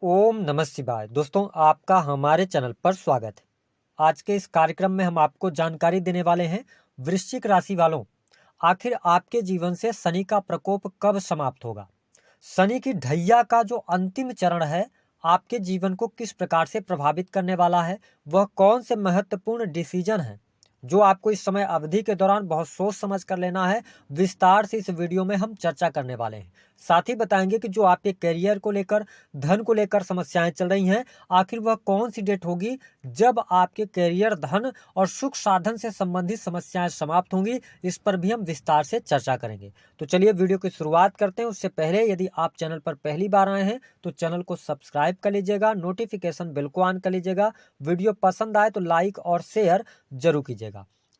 ओम नमः शिवाय। दोस्तों, आपका हमारे चैनल पर स्वागत है। आज के इस कार्यक्रम में हम आपको जानकारी देने वाले हैं वृश्चिक राशि वालों, आखिर आपके जीवन से शनि का प्रकोप कब समाप्त होगा। शनि की ढैया का जो अंतिम चरण है आपके जीवन को किस प्रकार से प्रभावित करने वाला है, वह कौन से महत्वपूर्ण डिसीजन है जो आपको इस समय अवधि के दौरान बहुत सोच समझ कर लेना है, विस्तार से इस वीडियो में हम चर्चा करने वाले हैं। साथ ही बताएंगे कि जो आपके करियर को लेकर, धन को लेकर समस्याएं चल रही हैं, आखिर वह कौन सी डेट होगी जब आपके करियर, धन और सुख साधन से संबंधित समस्याएं समाप्त होंगी, इस पर भी हम विस्तार से चर्चा करेंगे। तो चलिए वीडियो की शुरुआत करते हैं। उससे पहले यदि आप चैनल पर पहली बार आए हैं तो चैनल को सब्सक्राइब कर लीजिएगा, नोटिफिकेशन बेल को ऑन कर लीजिएगा। वीडियो पसंद आए तो लाइक और शेयर जरूर कीजिएगा।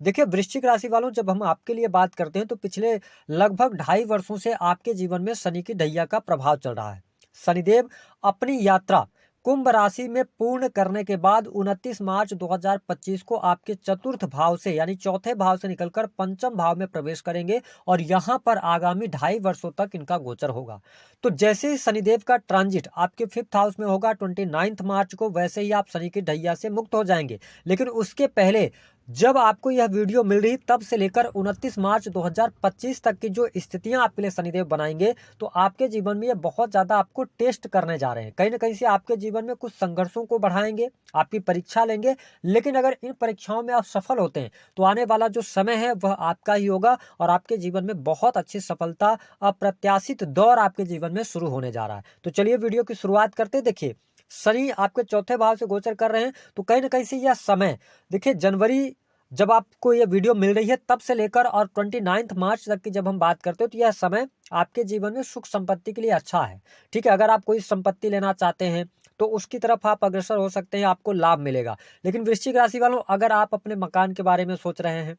देखिए, वृश्चिक राशि वालों, जब हम आपके लिए बात करते हैं तो पिछले लगभग 2.5 वर्षों से आपके जीवन में शनि की ढैया का प्रभाव चल रहा है। शनिदेव अपनी यात्रा कुंभ राशि में पूर्ण करने के बाद 29 मार्च 2025 को आपके चतुर्थ भाव से यानी चौथे भाव से निकलकर पंचम भाव में प्रवेश करेंगे और यहां पर आगामी 2.5 वर्षों तक इनका गोचर होगा। तो जैसे ही शनिदेव का ट्रांजिट आपके 5th हाउस में होगा 29 मार्च को, वैसे ही आप शनि की ढैया से मुक्त हो जाएंगे। लेकिन उसके पहले जब आपको यह वीडियो मिल रही तब से लेकर 29 मार्च 2025 तक की जो स्थितियां आपके लिए शनिदेव बनाएंगे, तो आपके जीवन में ये बहुत ज्यादा आपको टेस्ट करने जा रहे हैं। कहीं ना कहीं से आपके जीवन में कुछ संघर्षों को बढ़ाएंगे, आपकी परीक्षा लेंगे। लेकिन अगर इन परीक्षाओं में आप सफल होते हैं तो आने वाला जो समय है वह आपका ही होगा और आपके जीवन में बहुत अच्छी सफलता, अप्रत्याशित दौर आपके जीवन में शुरू होने जा रहा है। तो चलिए वीडियो की शुरुआत करते। देखिए, शनि आपके चौथे भाव से गोचर कर रहे हैं, तो कहीं ना कहीं से यह समय, देखिए जनवरी जब आपको ये वीडियो मिल रही है तब से लेकर और 29 मार्च तक की जब हम बात करते हो तो यह समय आपके जीवन में सुख संपत्ति के लिए अच्छा है। ठीक है, अगर आप कोई संपत्ति लेना चाहते हैं तो उसकी तरफ आप अग्रसर हो सकते हैं, आपको लाभ मिलेगा। लेकिन वृश्चिक राशि वालों, अगर आप अपने मकान के बारे में सोच रहे हैं,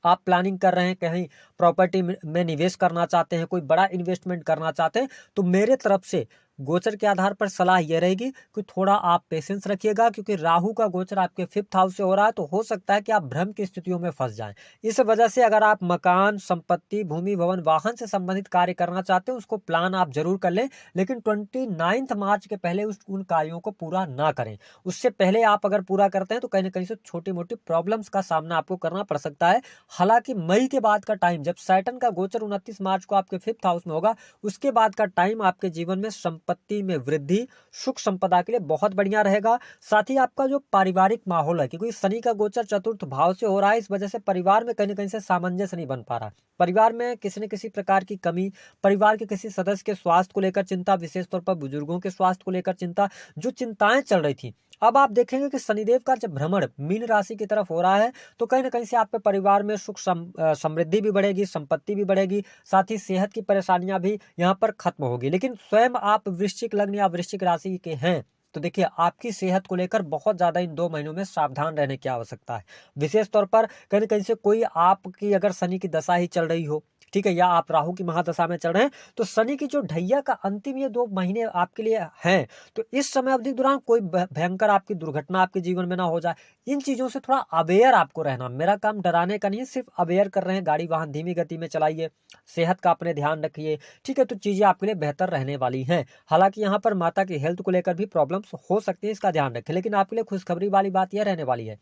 आप प्लानिंग कर रहे हैं, कहीं प्रॉपर्टी में निवेश करना चाहते हैं, कोई बड़ा इन्वेस्टमेंट करना चाहते हैं, तो मेरे तरफ से गोचर के आधार पर सलाह यह रहेगी कि थोड़ा आप पेशेंस रखिएगा, क्योंकि राहु का गोचर आपके 5th हाउस से हो रहा है। तो हो सकता है कि आप भ्रम की स्थितियों में फंस जाएं। इस वजह से अगर आप मकान, संपत्ति, भूमि, भवन, वाहन से संबंधित कार्य करना चाहते हैं, उसको प्लान आप जरूर कर लें, लेकिन 29 मार्च के पहले उन कार्यों को पूरा ना करें। उससे पहले आप अगर पूरा करते हैं तो कहीं ना कहीं से छोटी मोटी प्रॉब्लम्स का सामना आपको करना पड़ सकता है। हालांकि मई के बाद का टाइम, जब सैटर्न का गोचर 29 मार्च को आपके 5th हाउस में होगा, उसके बाद का टाइम आपके जीवन में संपत्ति में वृद्धि, सुख संपदा के लिए बहुत बढ़िया रहेगा। साथ ही आपका जो पारिवारिक माहौल है, क्योंकि शनि का गोचर चतुर्थ भाव से हो रहा है, इस वजह से परिवार में कहीं ना कहीं से सामंजस्य नहीं बन पा रहा है। परिवार में किसी न किसी प्रकार की कमी, परिवार के किसी सदस्य के स्वास्थ्य को लेकर चिंता, विशेष तौर पर बुजुर्गों के स्वास्थ्य को लेकर चिंता, जो चिंताएं चल रही थी, अब आप देखेंगे कि शनिदेव का जब भ्रमण मीन राशि की तरफ हो रहा है तो कहीं ना कहीं से आपके परिवार में सुख समृद्धि भी बढ़ेगी, संपत्ति भी बढ़ेगी, साथ ही सेहत की परेशानियां भी यहाँ पर खत्म होगी। लेकिन स्वयं आप वृश्चिक लग्न या वृश्चिक राशि के हैं तो देखिए, आपकी सेहत को लेकर बहुत ज्यादा इन 2 महीनों में सावधान रहने की आवश्यकता है। विशेष तौर पर कहीं ना कहीं से कोई आपकी अगर शनि की दशा ही चल रही हो, ठीक है, या आप राहु की महादशा में चल रहे हैं, तो शनि की जो ढैया का अंतिम ये 2 महीने आपके लिए हैं, तो इस समय अवधि के दौरान कोई भयंकर आपकी दुर्घटना आपके जीवन में ना हो जाए, इन चीजों से थोड़ा अवेयर आपको रहना। मेरा काम डराने का नहीं है, सिर्फ अवेयर कर रहे हैं। गाड़ी वाहन धीमी गति में चलाइए, सेहत का अपने ध्यान रखिए, ठीक है, तो चीजें आपके लिए बेहतर रहने वाली हैं। हालांकि यहाँ पर माता की हेल्थ को लेकर भी प्रॉब्लम्स हो सकती है, इसका ध्यान रखें। लेकिन आपके लिए खुशखबरी वाली बात यह रहने वाली है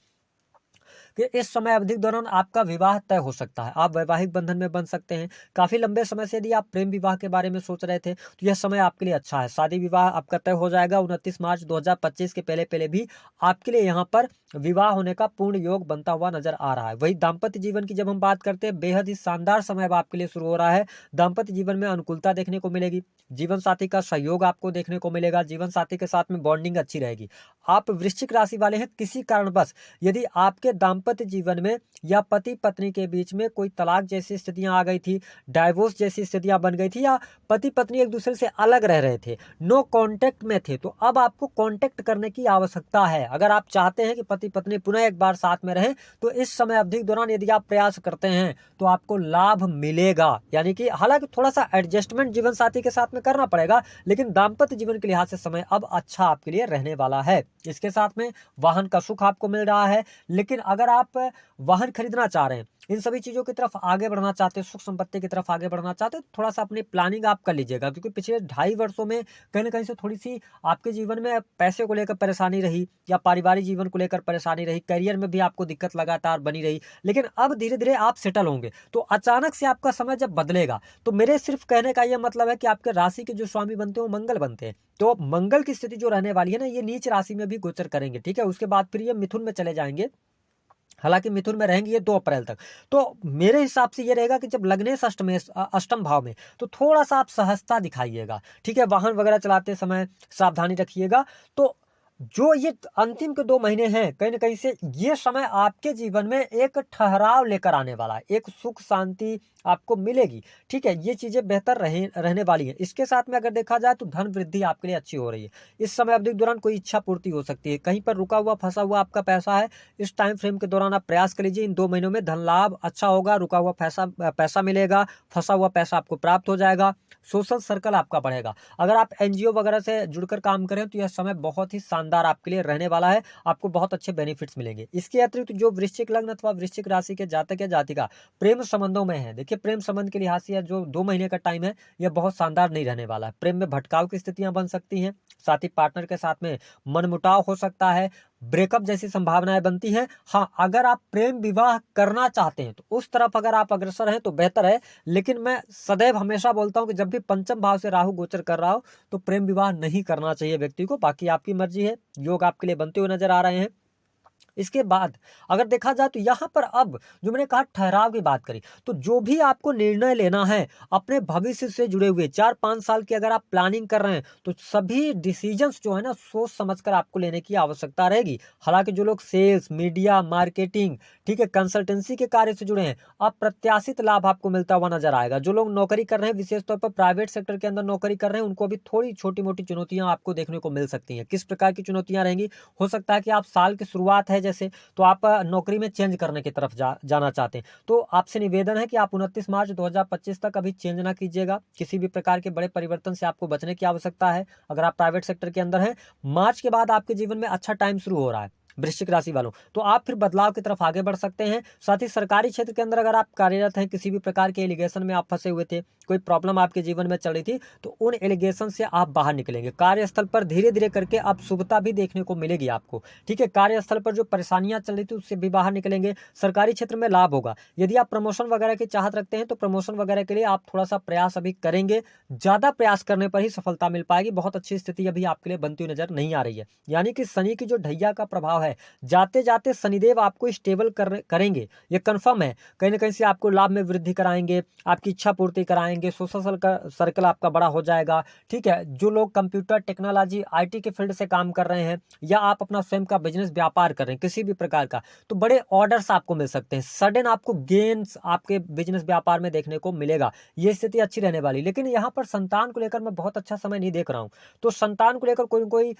कि इस समय अवधि के दौरान आपका विवाह तय हो सकता है, आप वैवाहिक बंधन में बन सकते हैं। काफी लंबे समय से यदि आप प्रेम विवाह के बारे में सोच रहे थे तो यह समय आपके लिए अच्छा है, शादी विवाह आपका तय हो जाएगा। 29 मार्च 2025 के पहले पहले भी आपके लिए यहाँ पर विवाह होने का पूर्ण योग बनता हुआ नजर आ रहा है। वही दाम्पत्य जीवन की जब हम बात करते हैं, बेहद ही शानदार समय अब आपके लिए शुरू हो रहा है। दाम्पत्य जीवन में अनुकूलता देखने को मिलेगी, जीवन साथी का सहयोग आपको देखने को मिलेगा, जीवन साथी के साथ में बॉन्डिंग अच्छी रहेगी। आप वृश्चिक राशि वाले हैं, किसी कारणवश यदि आपके दाम्पत्य जीवन में या पति पत्नी के बीच में कोई तलाक जैसी स्थितियां आ गई थी, डाइवोर्स जैसी स्थितियां बन गई थी, या पति पत्नी एक दूसरे से अलग रह रहे थे, नो कांटेक्ट में थे, तो अब आपको कांटेक्ट करने की आवश्यकता है। अगर आप चाहते हैं कि पति पत्नी पुनः एक बार साथ में रहें, तो इस समय अवधि के दौरान यदि आप प्रयास करते हैं तो आपको लाभ मिलेगा। यानी कि हालांकि थोड़ा सा एडजस्टमेंट जीवन साथी के साथ में करना पड़ेगा, लेकिन दाम्पत्य जीवन के लिहाज से समय अब अच्छा आपके लिए रहने वाला है। इसके साथ में वाहन का सुख आपको मिल रहा है। लेकिन अगर आप वाहन खरीदना चाह रहे हैं, इन सभी चीज़ों की तरफ आगे बढ़ना चाहते हैं, सुख संपत्ति की तरफ आगे बढ़ना चाहते हैं, तो थोड़ा सा अपनी प्लानिंग आप कर लीजिएगा, क्योंकि पिछले 2.5 वर्षों में कहीं ना कहीं से थोड़ी सी आपके जीवन में पैसे को लेकर परेशानी रही, या पारिवारिक जीवन को लेकर परेशानी रही, करियर में भी आपको दिक्कत लगातार बनी रही। लेकिन अब धीरे धीरे आप सेटल होंगे। तो अचानक से आपका समय जब बदलेगा, तो मेरे सिर्फ कहने का यह मतलब है कि आपके राशि के जो स्वामी बनते हैं वो मंगल बनते हैं। तो मंगल की स्थिति जो रहने वाली है ना, ये नीच राशि में भी गोचर करेंगे, ठीक है। उसके बाद फिर ये मिथुन में चले जाएंगे, हालांकि मिथुन में रहेंगे ये 2 अप्रैल तक। तो मेरे हिसाब से ये रहेगा कि जब लग्नेश अष्टम भाव में, तो थोड़ा सा आप सहजता दिखाइएगा, ठीक है। वाहन वगैरह चलाते समय सावधानी रखिएगा। तो जो ये अंतिम के 2 महीने हैं, कहीं ना कहीं से ये समय आपके जीवन में एक ठहराव लेकर आने वाला है, एक सुख शांति आपको मिलेगी, ठीक है। ये चीजें बेहतर रहने वाली है। इसके साथ में अगर देखा जाए तो धन वृद्धि आपके लिए अच्छी हो रही है। इस समय अवधि के दौरान कोई इच्छा पूर्ति हो सकती है, कहीं पर रुका हुआ फंसा हुआ आपका पैसा है, इस टाइम फ्रेम के दौरान आप प्रयास कर लीजिए। इन 2 महीनों में धन लाभ अच्छा होगा, रुका हुआ पैसा मिलेगा, फंसा हुआ पैसा आपको प्राप्त हो जाएगा, सोशल सर्कल आपका बढ़ेगा। अगर आप एनजीओ वगैरह से जुड़कर काम करें तो यह समय बहुत ही शानदार आपके लिए रहने वाला है, आपको बहुत अच्छे बेनिफिट्स मिलेंगे। इसके अतिरिक्त जो वृश्चिक लग्न अथवा वृश्चिक राशि के जातक या जातिका प्रेम संबंधों में है, देखिए प्रेम संबंध के लिहाज से जो 2 महीने का टाइम है, यह बहुत शानदार नहीं रहने वाला है। प्रेम में भटकाव की स्थितियां बन सकती हैं, साथ ही पार्टनर के साथ में मनमुटाव हो सकता है, ब्रेकअप जैसी संभावनाएं बनती हैं। हाँ, अगर आप प्रेम विवाह करना चाहते हैं तो उस तरफ अगर आप अग्रसर हैं तो बेहतर है। लेकिन मैं सदैव हमेशा बोलता हूं कि जब भी पंचम भाव से राहु गोचर कर रहा हो तो प्रेम विवाह नहीं करना चाहिए व्यक्ति को। बाकी आपकी मर्जी है, योग आपके लिए बनते हुए नजर आ रहे हैं। इसके बाद अगर देखा जाए तो यहाँ पर अब जो मैंने कहा ठहराव की बात करी, तो जो भी आपको निर्णय लेना है अपने भविष्य से जुड़े हुए 4-5 साल की अगर आप प्लानिंग कर रहे हैं, तो सभी डिसीजंस जो है ना सोच समझकर आपको लेने की आवश्यकता रहेगी। हालांकि जो लोग सेल्स, मीडिया, मार्केटिंग, ठीक है, कंसल्टेंसी के कार्य से जुड़े हैं, अप्रत्याशित लाभ आपको मिलता हुआ नजर आएगा। जो लोग नौकरी कर रहे हैं, विशेष तौर पर प्राइवेट सेक्टर के अंदर नौकरी कर रहे हैं, उनको भी थोड़ी छोटी मोटी चुनौतियां आपको देखने को मिल सकती हैं। किस प्रकार की चुनौतियां रहेंगी? हो सकता है कि आप साल की शुरुआत है जैसे, तो आप नौकरी में चेंज करने की तरफ जाना चाहते हैं, तो आपसे निवेदन है कि आप 29 मार्च 2025 तक अभी चेंज ना कीजिएगा। किसी भी प्रकार के बड़े परिवर्तन से आपको बचने की आवश्यकता है। अगर आप प्राइवेट सेक्टर के अंदर हैं, मार्च के बाद आपके जीवन में अच्छा टाइम शुरू हो रहा है वृश्चिक राशि वालों, तो आप फिर बदलाव की तरफ आगे बढ़ सकते हैं। साथ ही सरकारी क्षेत्र के अंदर अगर आप कार्यरत हैं, किसी भी प्रकार के एलिगेशन में आप फंसे हुए थे, कोई प्रॉब्लम आपके जीवन में चल रही थी, तो उन एलिगेशन से आप बाहर निकलेंगे। कार्यस्थल पर धीरे धीरे करके आप शुभता भी देखने को मिलेगी आपको, ठीक है। कार्यस्थल पर जो परेशानियां चल रही थी उससे भी बाहर निकलेंगे। सरकारी क्षेत्र में लाभ होगा। यदि आप प्रमोशन वगैरह की चाहत रखते हैं तो प्रमोशन वगैरह के लिए आप थोड़ा सा प्रयास अभी करेंगे, ज्यादा प्रयास करने पर ही सफलता मिल पाएगी। बहुत अच्छी स्थिति अभी आपके लिए बनती हुई नजर नहीं आ रही है। यानी कि शनि की जो ढैया का प्रभाव है, जाते जाते शनिदेव आपको स्टेबल करेंगे, ये कंफर्म है। कहीं ना कहीं से आपको लाभ में वृद्धि कराएंगे, आपकी इच्छा पूर्ति कराएंगे, सोशल सर्कल आपका बड़ा हो जाएगा, ठीक है। जो लोग कंप्यूटर टेक्नोलॉजी आईटी के फील्ड से काम कर रहे हैं, या आप अपना स्वयं का बिजनेस व्यापार कर रहे हैं किसी भी प्रकार का, तो बड़े ऑर्डर्स आपको मिल सकते हैं। सडन आपको गेन्स आपके बिजनेस व्यापार में देखने को मिलेगा। ये स्थिति अच्छी रहने वाली। लेकिन यहाँ पर संतान को लेकर मैं बहुत अच्छा समय नहीं देख रहा हूँ। तो संतान को लेकर कोई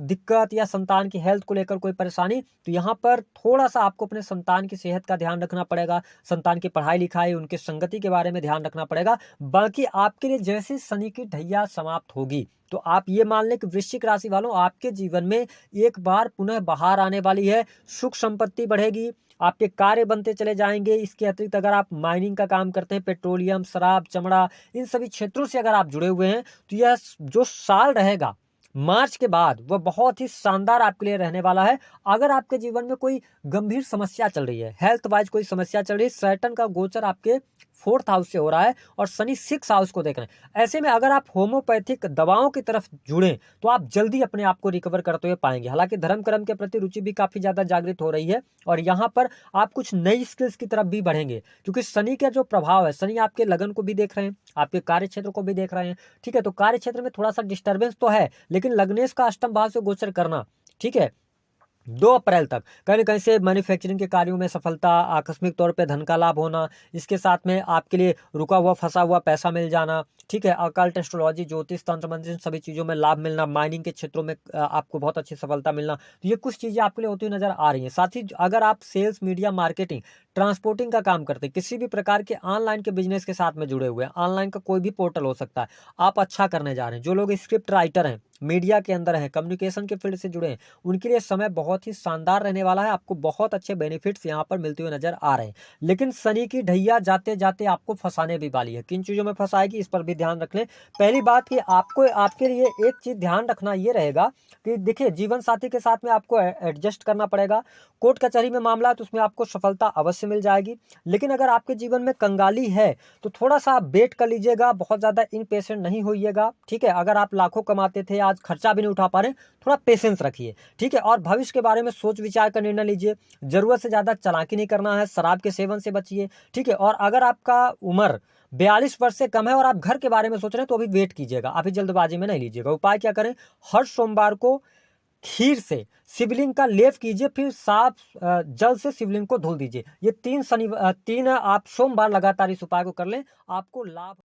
दिक्कत या संतान की हेल्थ को लेकर कोई परेशानी, तो यहाँ पर थोड़ा सा आपको अपने संतान की सेहत का ध्यान रखना पड़ेगा। संतान की पढ़ाई लिखाई, उनकी संगति के बारे में ध्यान रखना पड़ेगा। बाकी आपके लिए जैसे शनि की ढैया समाप्त होगी, तो आप ये मान लें कि वृश्चिक राशि वालों, आपके जीवन में एक बार पुनः बहार आने वाली है। सुख संपत्ति बढ़ेगी, आपके कार्य बनते चले जाएंगे। इसके अतिरिक्त अगर आप माइनिंग का काम करते हैं, पेट्रोलियम, शराब, चमड़ा, इन सभी क्षेत्रों से अगर आप जुड़े हुए हैं, तो यह जो साल रहेगा मार्च के बाद, वह बहुत ही शानदार आपके लिए रहने वाला है। अगर आपके जीवन में कोई गंभीर समस्या चल रही है, हेल्थ वाइज कोई समस्या चल रही है, सैटर्न का गोचर आपके 4th हाउस से हो रहा है और शनि 6th हाउस को देख रहे हैं। ऐसे में अगर आप होम्योपैथिक दवाओं की तरफ जुड़ें तो आप जल्दी अपने आप को रिकवर करते हुए पाएंगे। हालांकि धर्म कर्म के प्रति रुचि भी काफी ज्यादा जागृत हो रही है और यहाँ पर आप कुछ नई स्किल्स की तरफ भी बढ़ेंगे, क्योंकि शनि का जो प्रभाव है, शनि आपके लगन को भी देख रहे हैं, आपके कार्य क्षेत्र को भी देख रहे हैं, ठीक है। तो कार्य क्षेत्र में थोड़ा सा डिस्टर्बेंस तो है, लेकिन लग्नेश का अष्टम भाव से गोचर करना, ठीक है, 2 अप्रैल तक कहीं न कहीं से मैन्युफैक्चरिंग के कार्यों में सफलता, आकस्मिक तौर पे धन का लाभ होना, इसके साथ में आपके लिए रुका हुआ फंसा हुआ पैसा मिल जाना, ठीक है। अकल्ट, एस्ट्रोलॉजी, ज्योतिष, तंत्र मंत्र, इन सभी चीज़ों में लाभ मिलना, माइनिंग के क्षेत्रों में आपको बहुत अच्छी सफलता मिलना, तो ये कुछ चीज़ें आपके लिए होती हुई नजर आ रही हैं। साथ ही अगर आप सेल्स, मीडिया, मार्केटिंग, ट्रांसपोर्टिंग का काम करते हैं, किसी भी प्रकार के ऑनलाइन के बिजनेस के साथ में जुड़े हुए हैं, ऑनलाइन का कोई भी पोर्टल हो सकता है, आप अच्छा करने जा रहे हैं। जो लोग स्क्रिप्ट राइटर हैं, मीडिया के अंदर हैं, कम्युनिकेशन के फील्ड से जुड़े हैं, उनके लिए समय बहुत ही शानदार रहने वाला है। आपको बहुत अच्छे बेनिफिट्स यहाँ पर मिलते हुए नजर आ रहे हैं। लेकिन शनि की ढैया जाते जाते आपको फंसाने भी वाली है। किन चीज़ों में फंसाएगी, इस पर भी ध्यान रख लें। पहली बात कि आपको आपके लिए एक चीज़ ध्यान रखना ये रहेगा कि देखिए, जीवन साथी के साथ में आपको एडजस्ट करना पड़ेगा। कोर्ट कचहरी में मामला है तो उसमें आपको सफलता अवश्य मिल जाएगी। लेकिन अगर आपके जीवन में कंगाली है तो थोड़ा सा आप वेट कर लीजिएगा, बहुत ज़्यादा इनपेशेंट नहीं होइएगा, ठीक है। अगर आप लाखों कमाते थे, आज खर्चा भी नहीं उठा पा रहे, थोड़ा पेशेंस रखिए, ठीक है। और भविष्य के बारे में सोच विचार कर निर्णय लीजिए। जरूरत से ज़्यादा चालाकी नहीं करना है, शराब के सेवन से बचिए, ठीक है। और अगर आपका उम्र 42 वर्ष से कम है और आप घर के बारे में सोच रहे हैं तो अभी वेट कीजिएगा, अभी जल्दबाजी में नहीं लीजिएगा। उपाय क्या करें, हर सोमवार को खीर से शिवलिंग का लेप कीजिए, फिर साफ जल से शिवलिंग को धुल दीजिए। ये तीन आप सोमवार लगातार इस उपाय को कर लें, आपको लाभ